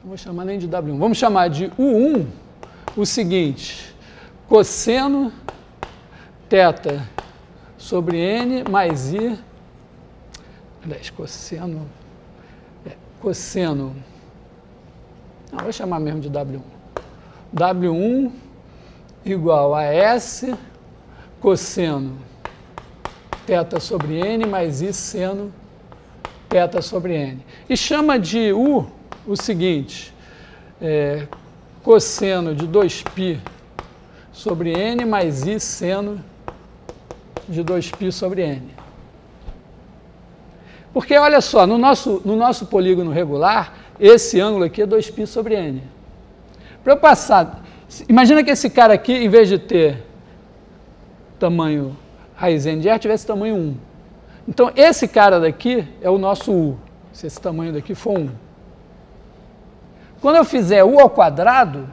Não vou chamar nem de W1. Vamos chamar de U1 o seguinte: cosseno θ sobre N mais I. Aliás, cosseno. Não, vou chamar mesmo de W1. W1 igual a S cosseno θ sobre N mais I seno θ sobre N. E chama de U o seguinte: cosseno de 2π sobre N mais I seno de 2π sobre N. Porque, olha só, no nosso polígono regular, esse ângulo aqui é 2π sobre N. Para eu passar, imagina que esse cara aqui, em vez de ter tamanho raiz N de R, tivesse tamanho 1. Então, esse cara daqui é o nosso U, se esse tamanho daqui for 1. Quando eu fizer U ao quadrado,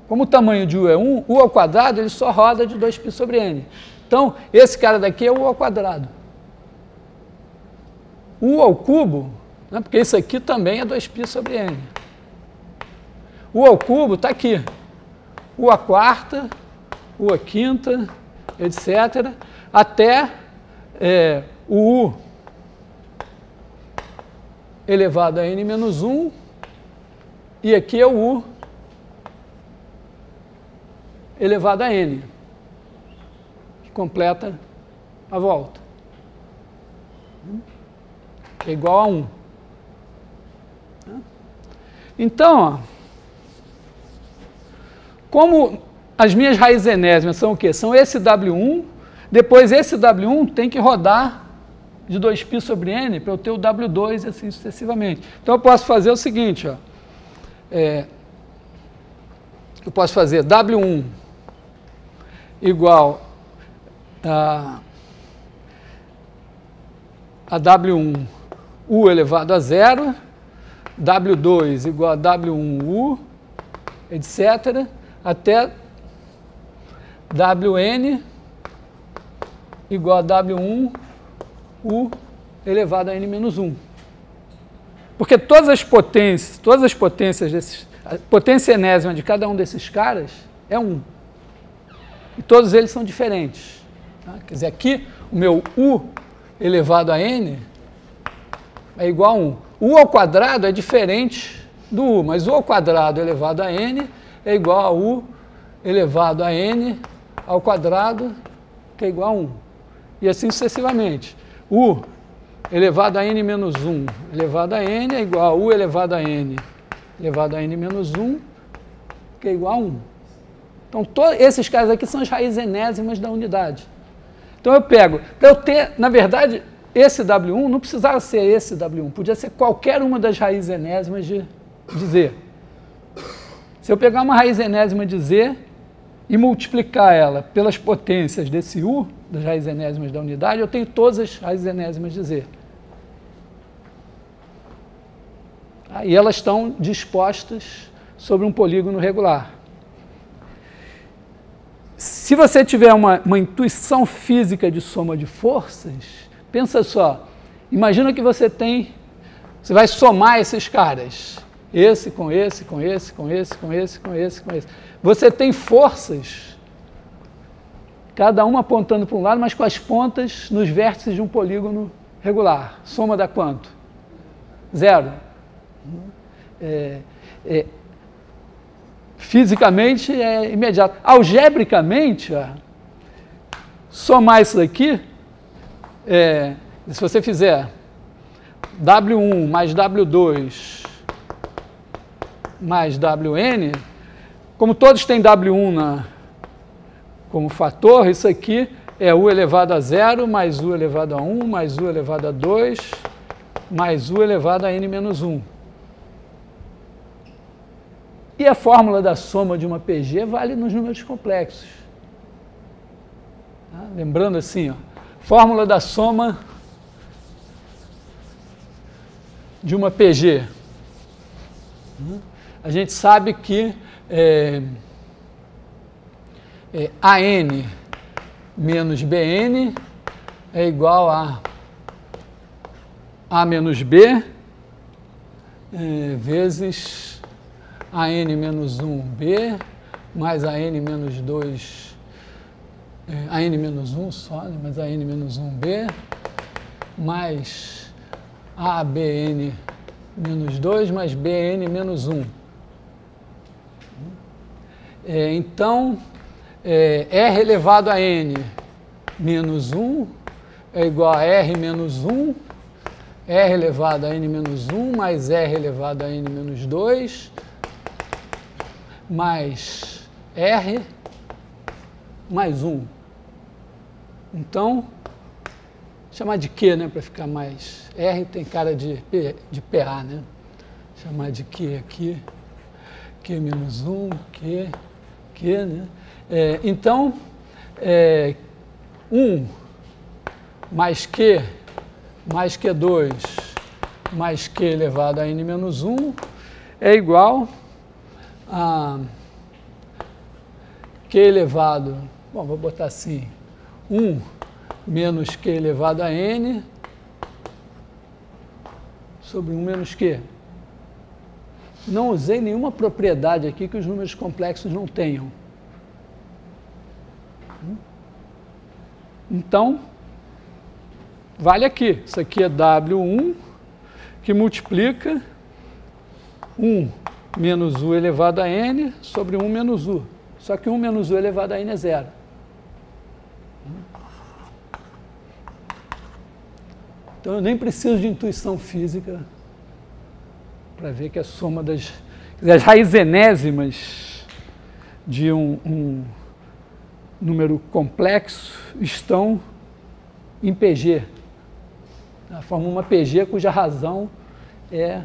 como o tamanho de U é 1, U ao quadrado ele só roda de 2π sobre N. Então, esse cara daqui é U ao quadrado. U ao cubo, né, porque isso aqui também é 2π sobre N. U ao cubo está aqui. U à quarta, U à quinta, etc. Até o U elevado a N menos 1. E aqui é o U elevado a N, que completa a volta. Que é igual a 1. Então, ó, como as minhas raízes enésimas são o quê? São esse W1, depois esse W1 tem que rodar de 2π sobre N para eu ter o W2 e assim sucessivamente. Então eu posso fazer o seguinte, ó, eu posso fazer W1 igual a W1 U elevado a 0, W2 igual a W1U, etc., até Wn igual a W1 U elevado a N menos 1. Porque todas as potências desses, a potência enésima de cada um desses caras é 1. E todos eles são diferentes. Tá? Quer dizer, aqui o meu U elevado a N é igual a 1. U ao quadrado é diferente do U, mas U ao quadrado elevado a N é igual a U elevado a N ao quadrado, que é igual a 1. E assim sucessivamente. U elevado a N menos 1 elevado a N é igual a U elevado a N elevado a N menos 1, que é igual a 1. Então, esses caras aqui são as raízes enésimas da unidade. Então, eu pego, para eu ter, na verdade, esse W1 não precisava ser esse W1, podia ser qualquer uma das raízes enésimas de Z. Se eu pegar uma raiz enésima de Z e multiplicar ela pelas potências desse U, das raízes enésimas da unidade, eu tenho todas as raízes enésimas de Z. E elas estão dispostas sobre um polígono regular. Se você tiver uma intuição física de soma de forças, pensa só, imagina que você vai somar esses caras, esse com esse, com esse, com esse, com esse, com esse, com esse. Você tem forças, cada uma apontando para um lado, mas com as pontas nos vértices de um polígono regular. Soma dá quanto? 0. Fisicamente é imediato. Algebricamente, ó, somar isso daqui, se você fizer W1 mais W2 mais Wn, como todos têm W1 como fator, isso aqui é U elevado a 0 mais U elevado a 1 mais U elevado a 2 mais U elevado a N menos 1. E a fórmula da soma de uma PG vale nos números complexos. Tá? Lembrando assim, ó, fórmula da soma de uma PG. A gente sabe que AN menos BN é igual a A menos B vezes a n menos 1b mais a n menos 2, a n menos 1 só, né? Mais a n menos 1b mais abn menos 2 mais bn menos 1. Então, r elevado a n menos 1 é igual a r menos 1, r elevado a n menos 1 mais r elevado a n menos 2 mais r mais 1. Então, chamar de Q, né, para ficar mais... R tem cara de PA, né? Chamar de Q aqui, Q menos 1, Q, né? Então, 1 mais Q2 mais Q elevado a n menos 1 é igual a Q elevado, bom, vou botar assim, 1 menos Q elevado a n sobre 1 menos Q. Não usei nenhuma propriedade aqui que os números complexos não tenham. Então, vale aqui. Isso aqui é W1, que multiplica 1 menos U elevado a n sobre 1 menos U. Só que 1 menos U elevado a n é zero. Então, eu nem preciso de intuição física para ver que a soma das raízes enésimas de um número complexo estão em PG. Forma uma PG cuja razão é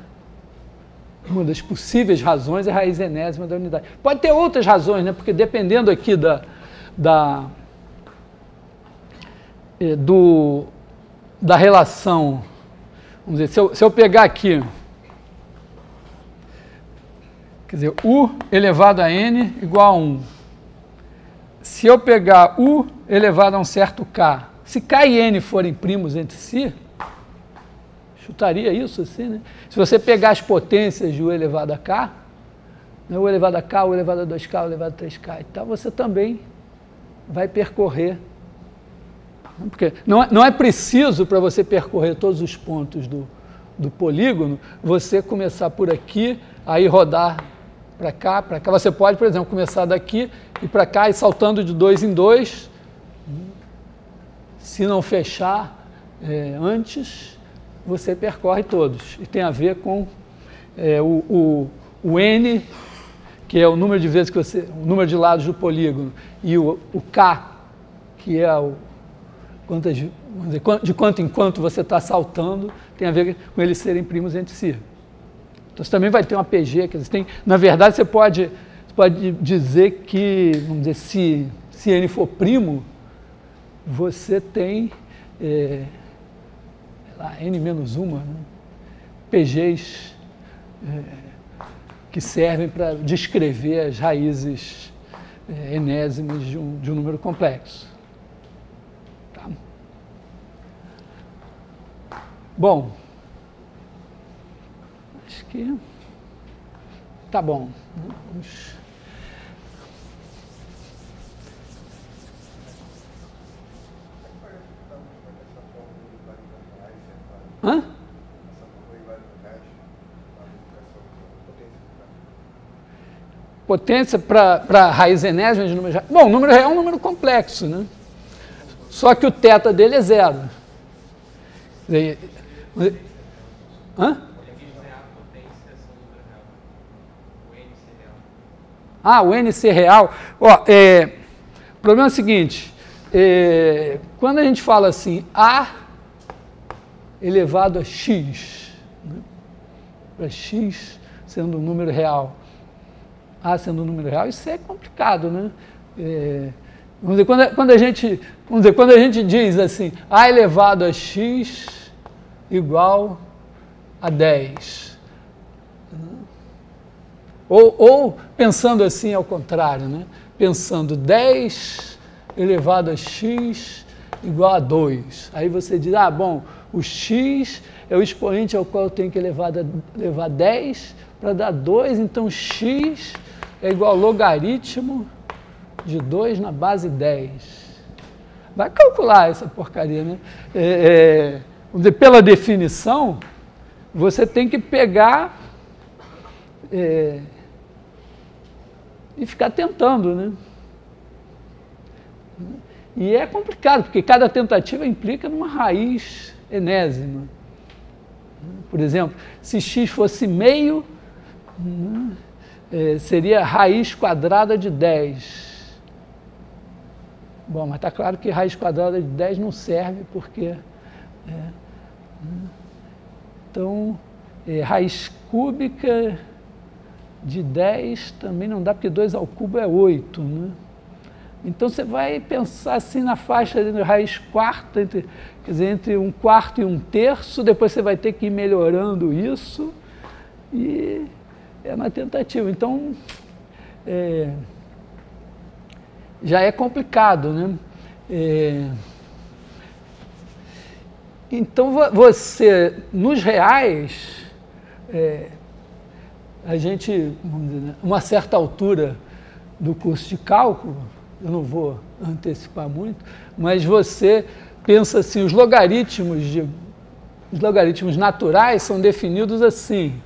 uma das possíveis razões, é a raiz enésima da unidade. Pode ter outras razões, né? Porque dependendo aqui da relação, vamos dizer, se eu pegar aqui, quer dizer, U elevado a n igual a 1. Se eu pegar U elevado a um certo K, se K e N forem primos entre si, chutaria isso assim, né? Se você pegar as potências de U elevado a K, né, U elevado a K, U elevado a 2K, U elevado a 3K e tal, você também vai percorrer. Porque não é preciso, para você percorrer todos os pontos do polígono, você começar por aqui, aí rodar para cá, para cá. Você pode, por exemplo, começar daqui e para cá e saltando de 2 em 2. Se não fechar antes, você percorre todos. E tem a ver com o N, que é o número de vezes que você, o número de lados do polígono, e o K, que é de quanto em quanto você está saltando, tem a ver com eles serem primos entre si. Então, você também vai ter uma PG, quer dizer, na verdade, você pode dizer que, vamos dizer, se N for primo, você tem N menos uma, né? PGs que servem para descrever as raízes enésimas de um número complexo. Tá? Bom, acho que tá bom. Vamos... Hã? Potência para raiz enésima de número real. Bom, o número real é um número complexo, né? Só que o θ dele é zero. Hã? Ah, o NC real. Ó, o problema é o seguinte, quando a gente fala assim, A elevado a x, né? Para x sendo um número real, A sendo um número real, isso é complicado, né? Vamos dizer, quando a gente diz assim, A elevado a x igual a 10. Ou pensando assim ao contrário, né? Pensando 10 elevado a x igual a 2. Aí você diz, ah, bom, o x é o expoente ao qual eu tenho que levar 10 para dar 2, então x é igual ao logaritmo de 2 na base 10. Vai calcular essa porcaria, né? Vamos dizer, pela definição, você tem que pegar e ficar tentando, né? E é complicado, porque cada tentativa implica numa raiz enésima. Por exemplo, se x fosse meio, seria raiz quadrada de 10. Bom, mas está claro que raiz quadrada de 10 não serve, porque... Então, raiz cúbica de 10 também não dá, porque 2 ao cubo é 8, né? Então, você vai pensar assim na faixa de raiz quarta, quer dizer, entre 1/4 e 1/3, depois você vai ter que ir melhorando isso, e é uma tentativa. Então, já é complicado, né? Então, você, nos reais, a gente, vamos dizer, uma certa altura do curso de cálculo, eu não vou antecipar muito, mas você pensa assim, os logaritmos naturais são definidos assim.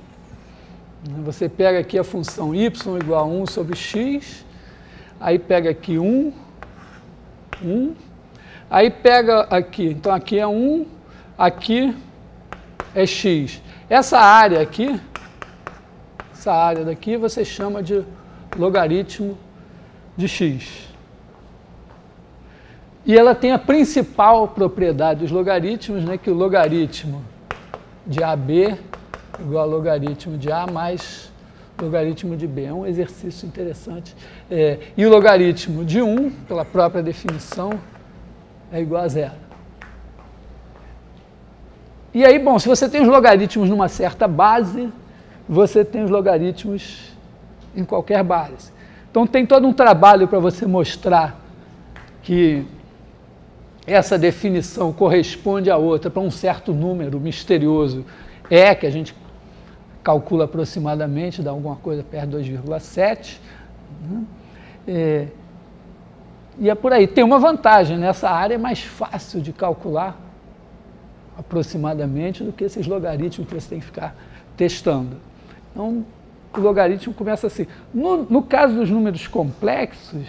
Você pega aqui a função y igual a 1 sobre x, aí pega aqui 1, aí pega aqui, então aqui é 1, aqui é x. Essa área aqui, essa área daqui, você chama de logaritmo de x. E ela tem a principal propriedade dos logaritmos, né, que o logaritmo de AB igual a logaritmo de A mais logaritmo de B. É um exercício interessante. E o logaritmo de 1, pela própria definição, é igual a 0. E aí, bom, se você tem os logaritmos numa certa base, você tem os logaritmos em qualquer base. Então, tem todo um trabalho para você mostrar que essa definição corresponde à outra para um certo número misterioso, que a gente calcula aproximadamente, dá alguma coisa perto de 2,7. E é por aí. Tem uma vantagem, nessa área é mais fácil de calcular aproximadamente do que esses logaritmos que você tem que ficar testando. Então, o logaritmo começa assim. No caso dos números complexos,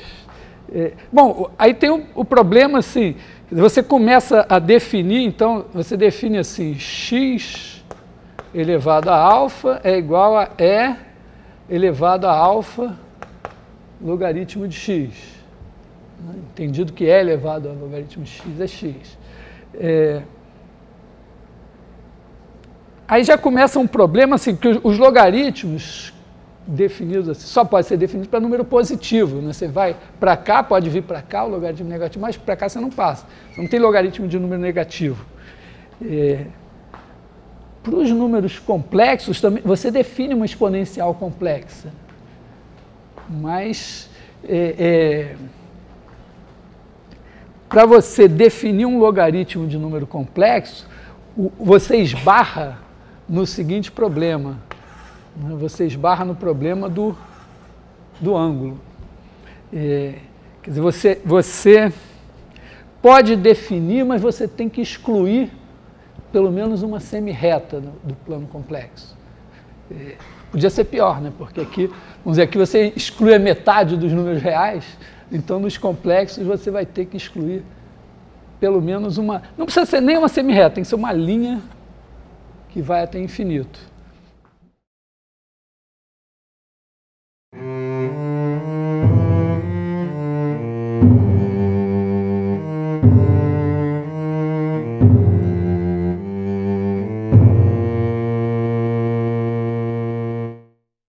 bom, aí tem o problema assim, você começa a definir, então você define assim, x elevado a alfa é igual a e elevado a alfa logaritmo de x. Entendido que e elevado a logaritmo de x é x. Aí já começa um problema assim, que os logaritmos definidos assim, só pode ser definido para número positivo, né? Você vai para cá, pode vir para cá o logaritmo negativo, mas para cá você não passa. Você não tem logaritmo de número negativo. Para os números complexos, também, você define uma exponencial complexa. Mas, para você definir um logaritmo de número complexo, você esbarra no seguinte problema. Você esbarra no problema do ângulo. Quer dizer, você pode definir, mas você tem que excluir pelo menos uma semi-reta do plano complexo. Podia ser pior, né? Porque aqui, vamos dizer, aqui você exclui a metade dos números reais, então nos complexos você vai ter que excluir pelo menos uma... Não precisa ser nem uma semi-reta, tem que ser uma linha que vai até infinito.